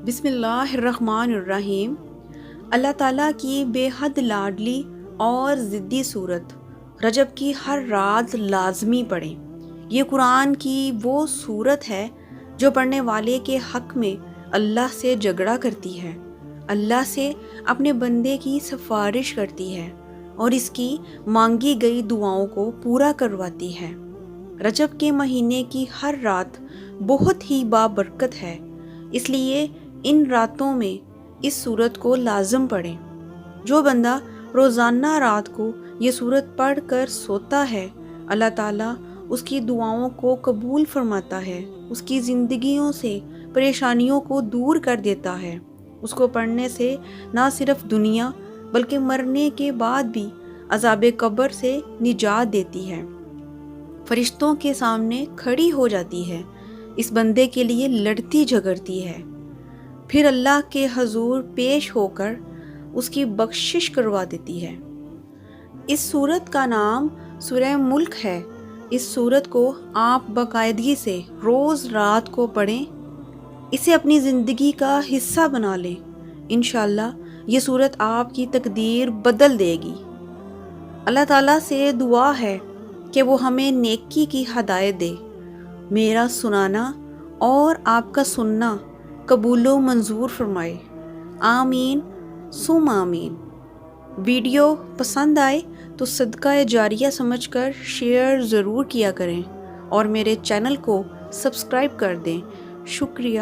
بسم اللہ الرحمن الرحیم۔ اللہ تعالیٰ کی بے حد لاڈلی اور ضدی صورت رجب کی ہر رات لازمی پڑھیں۔ یہ قرآن کی وہ صورت ہے جو پڑھنے والے کے حق میں اللہ سے جھگڑا کرتی ہے، اللہ سے اپنے بندے کی سفارش کرتی ہے اور اس کی مانگی گئی دعاؤں کو پورا کرواتی ہے۔ رجب کے مہینے کی ہر رات بہت ہی بابرکت ہے، اس لیے ان راتوں میں اس سورت کو لازم پڑھیں۔ جو بندہ روزانہ رات کو یہ سورت پڑھ کر سوتا ہے، اللہ تعالیٰ اس کی دعاؤں کو قبول فرماتا ہے، اس کی زندگیوں سے پریشانیوں کو دور کر دیتا ہے۔ اس کو پڑھنے سے نہ صرف دنیا بلکہ مرنے کے بعد بھی عذاب قبر سے نجات دیتی ہے، فرشتوں کے سامنے کھڑی ہو جاتی ہے، اس بندے کے لیے لڑتی جھگڑتی ہے، پھر اللہ کے حضور پیش ہو کر اس کی بخشش کروا دیتی ہے۔ اس سورت کا نام سورہ ملک ہے۔ اس سورت کو آپ باقاعدگی سے روز رات کو پڑھیں، اسے اپنی زندگی کا حصہ بنا لیں۔ انشاءاللہ یہ سورت آپ کی تقدیر بدل دے گی۔ اللہ تعالیٰ سے دعا ہے کہ وہ ہمیں نیکی کی ہدایت دے، میرا سنانا اور آپ کا سننا قبول و منظور فرمائے، آمین ثم آمین۔ ویڈیو پسند آئے تو صدقہ جاریہ سمجھ کر شیئر ضرور کیا کریں اور میرے چینل کو سبسکرائب کر دیں۔ شکریہ۔